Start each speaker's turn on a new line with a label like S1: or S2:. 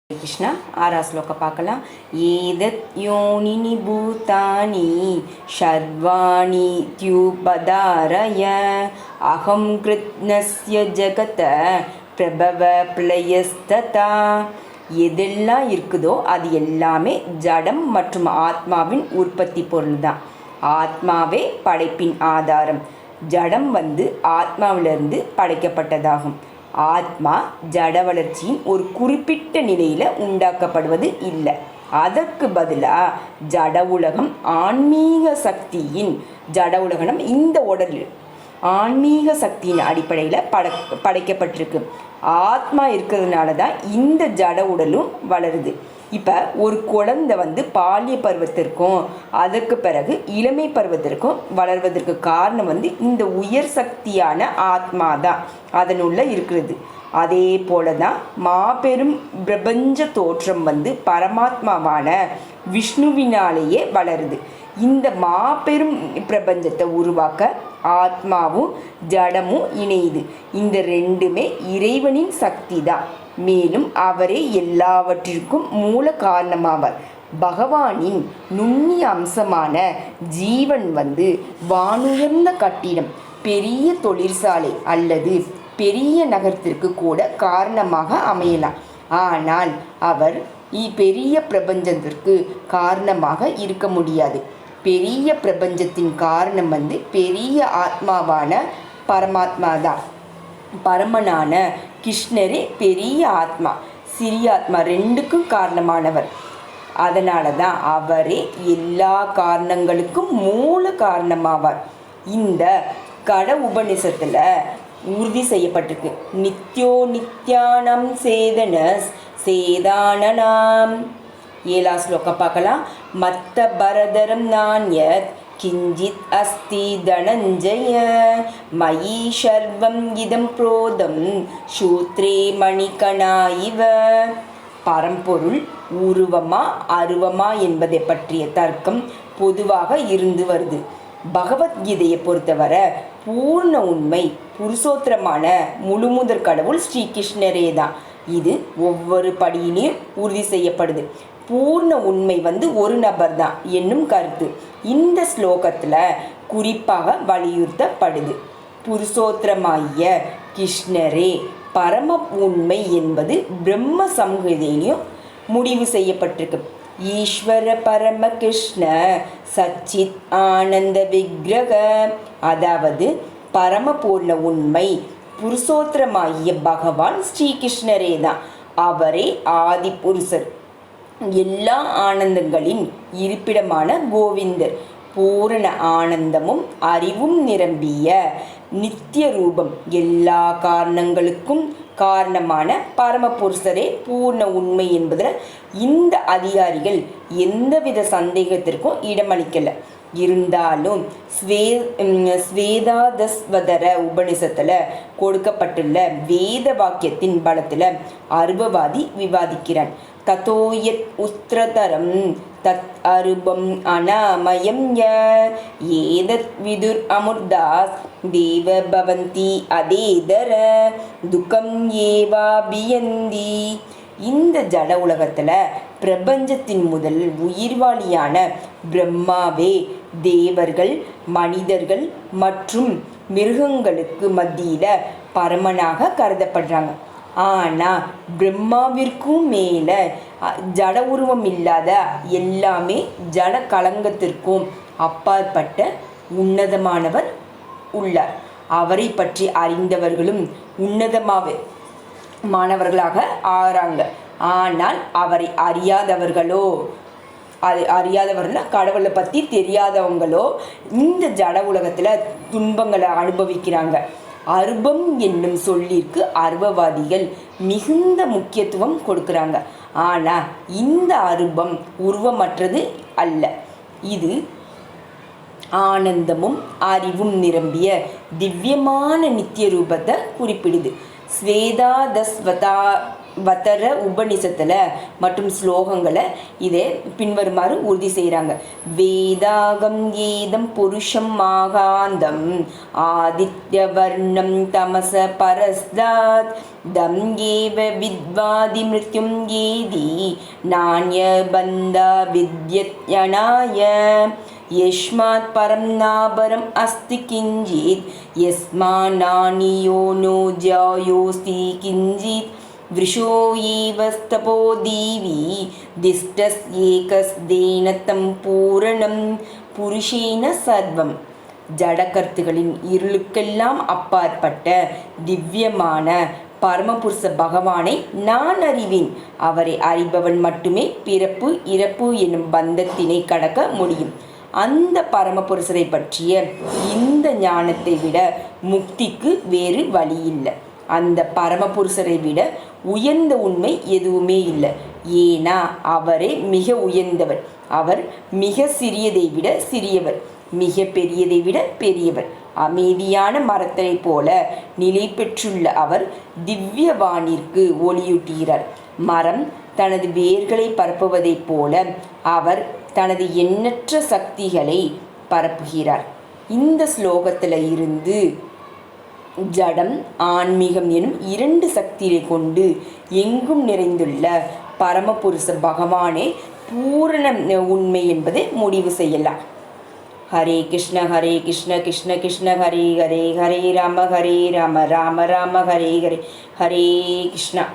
S1: கிருஷ்ணா ஆறா ஸ்லோகம் பார்க்கலாம். ஏதத் யோனினி பூதானி ஷர்வாணி த்யுபதாரய அகம் கிருத்னஸ்ய ஜகத பிரபவ பிரளயஸ்ததா. எதெல்லாம் இருக்குதோ அது எல்லாமே ஜடம் மற்றும் ஆத்மாவின் உற்பத்தி பொருள் தான். ஆத்மாவே படைப்பின் ஆதாரம். ஜடம் ஆத்மாவிலிருந்து படைக்கப்பட்டதாகும். ஆத்மா ஜட வளர்ச்சியின் ஒரு குறிப்பிட்ட நிலையில் உண்டாக்கப்படுவது இல்லை. அதற்கு பதிலாக ஜட உலகம் ஆன்மீக சக்தியின் ஜட உலகம் இந்த உடல் ஆன்மீக சக்தியின் அடிப்படையில் படைக்கப்பட்டிருக்கு. ஆத்மா இருக்கிறதுனால தான் இந்த ஜட உடலும் வளருது. இப்போ ஒரு குழந்தை பாலிய பருவத்திற்கும் அதற்கு பிறகு இளமை பருவத்திற்கும் வளர்வதற்கு காரணம் இந்த உயர் சக்தியான ஆத்மா தான் அதனுள்ள இருக்கிறது. அதே போல தான் மாபெரும் பிரபஞ்ச தோற்றம் பரமாத்மாவான விஷ்ணுவினாலேயே வளருது. இந்த மாபெரும் பிரபஞ்சத்தை உருவாக்க ஆத்மாவும் ஜடமும் இணையுது. இந்த ரெண்டுமே இறைவனின் சக்தி தான். மேலும் அவரே எல்லாவற்றிற்கும் மூல காரணமாவார். பகவானின் நுண்ணிய அம்சமான ஜீவன் வானுயர்ந்த கட்டிடம், பெரிய தொழிற்சாலை அல்லது பெரிய நகரத்திற்கு கூட காரணமாக அமையலாம். ஆனால் அவர் பெரிய பிரபஞ்சத்திற்கு காரணமாக இருக்க முடியாது. பெரிய பிரபஞ்சத்தின் காரணம் பெரிய ஆத்மாவான பரமாத்மா தான். பரமனான கிருஷ்ணரே பெரிய ஆத்மா, சிறிய ஆத்மா ரெண்டுக்கும் காரணமானவர். அதனால தான் அவரே எல்லா காரணங்களுக்கும் மூல காரணமாவார். இந்த கட உபநிஷத்தில் உறுதி செய்யப்பட்டிருக்கு. நித்யோ நித்யானம் சேதானனாம். 7ஆம் ஸ்லோகம் பார்க்கலாம். மத்த பரதரம் நான்யத் கிஞ்சித் அஸ்தி தனஞ்சய மயி சர்வம் இதம் புரோதம் சூத்ரே மணிகணா இவ. பரம்பொருள் உருவமா அருவமா என்பதை பற்றிய தர்க்கம் பொதுவாக இருந்து வருது. பகவத்கீதையை பொறுத்தவரை பூர்ண உண்மை புருஷோத்திரமான முழுமுதற் கடவுள் ஸ்ரீகிருஷ்ணரே தான். இது ஒவ்வொரு படியிலையும் உறுதி செய்யப்படுது. பூர்ண உண்மை ஒரு நபர் தான் என்னும் கருத்து இந்த ஸ்லோகத்தில் குறிப்பாக வலியுறுத்தப்படுது. புருஷோத்திரமாகிய கிருஷ்ணரே பரம உண்மை என்பது பிரம்ம சம்ஹிதையிலையும் முடிவு செய்யப்பட்டிருக்கு. ஈஸ்வர பரம கிருஷ்ண சச்சித் ஆனந்த விக்கிரக. அதாவது பரம பூர்ண உண்மை புருஷோத்திரமாகிய பகவான் ஸ்ரீகிருஷ்ணரே தான். அவரே ஆதி புருஷர், எல்லா ஆனந்தங்களின் இருப்பிடமான கோவிந்தர், பூரண ஆனந்தமும் அறிவும் நிரம்பிய நித்திய ரூபம், எல்லா காரணங்களுக்கும் காரணமான பரமபுருஷரே பூர்ண உண்மை என்பதில் இந்த அதிகாரிகள் எந்தவித சந்தேகத்திற்கும் இடமளிக்கலை. இருந்தாலும் ஸ்வேதாதஸ்வதர உபநிஷத்தில் கொடுக்கப்பட்டுள்ள வேத வாக்கியத்தின் பலத்தில் அருபவாதி விவாதிக்கிறான். ததோயத் உஸ்திரதரம் தத் அருபம் அனாமயம் ஏதத் விதுர் அமுர்தாஸ் தேவ பவந்தி அதேதர துக்கம் ஏவாபியந்தி. இந்த ஜட உலகத்தில் பிரபஞ்சத்தின் முதல் உயிர்வாளியான பிரம்மாவே தேவர்கள், மனிதர்கள் மற்றும் மிருகங்களுக்கு மத்தியில் பரமனாக கருதப்படுறாங்க. ஆனால் பிரம்மாவிற்கும் மேலே ஜட உருவம் இல்லாத எல்லாமே ஜட களங்கத்திற்கும் அப்பாற்பட்ட உன்னதமானவர் உள்ளார். அவரை பற்றி அறிந்தவர்களும் உன்னதமானவர்களாக ஆகிறாங்க. ஆனால் அவரை அறியாதவர்களோ கடவுளை பற்றி தெரியாதவங்களோ இந்த ஜட உலகத்தில் துன்பங்களை அனுபவிக்கிறாங்க. அருபம் என்னும் சொல்லிற்கு அருபவாதிகள் மிகுந்த முக்கியத்துவம் கொடுக்குறாங்க. ஆனால் இந்த அருபம் உருவமற்றது அல்ல. இது ஆனந்தமும் அறிவும் நிரம்பிய திவ்யமான நித்திய ரூபத்தை குறிப்பிடுது. ஸ்வேதாதஸ்வதா வதர உபநிஷத்தில் மற்றும் ஸ்லோகங்களை இதை பின்வருமாறு உறுதி செய்கிறாங்க. வேதாகம் ஏதம் புருஷம் மாகாந்தம் ஆதித்யவர்ணம் தமச பரஸ்தாத் தம் ஏவ வித்வாதி மிருத்யும் ஏதி நாண்ய பந்தா வித்யத்யனாய யஸ்மாத் பரம் நாபரம் அஸ்தி கிஞ்சித் யஸ்மானானியோ நோ ஜாயோஸ்தி கிஞ்சித் விருஷோ ஈவஸ்தபோ தீவி திஷ்டஸ் ஏகஸ்தேனத்தம் பூரணம் புருஷேன சர்வம். ஜடகர்த்துகளின் இருளுக்கெல்லாம் அப்பாற்பட்ட திவ்யமான பரமபுருஷ பகவானை நான் அறிவேன். அவரை அறிபவன் மட்டுமே பிறப்பு இறப்பு என்னும் பந்தத்தினை கடக்க முடியும். அந்த பரமபுருஷரை பற்றிய இந்த ஞானத்தை விட முக்திக்கு வேறு வழி இல்லை. அந்த பரமபுருஷரை விட உயர்ந்த உண்மை எதுவுமே இல்லை. ஏன்னா அவரே மிக உயர்ந்தவர். அவர் மிக சிறியதை விட சிறியவர், மிக பெரியதை விட பெரியவர். அமைதியான மரத்தை போல நிலை பெற்றுள்ள அவர் திவ்யவானிற்கு ஒளியூட்டுகிறார். மரம் தனது வேர்களை பரப்புவதைப் போல அவர் தனது எண்ணற்ற சக்திகளை பரப்புகிறார். இந்த ஸ்லோகத்தில் இருந்து ஜடம் ஆன்மீகம் எனும் 2 சக்தியை கொண்டு எங்கும் நிறைந்துள்ள பரமபுருஷ பகவானே பூரண உண்மை என்பதை முடிவு செய்யலாம். ஹரே கிருஷ்ண கிருஷ்ண கிருஷ்ண ஹரே ஹரே ராம ராம ராம ஹரே ஹரே. ஹரே கிருஷ்ணா.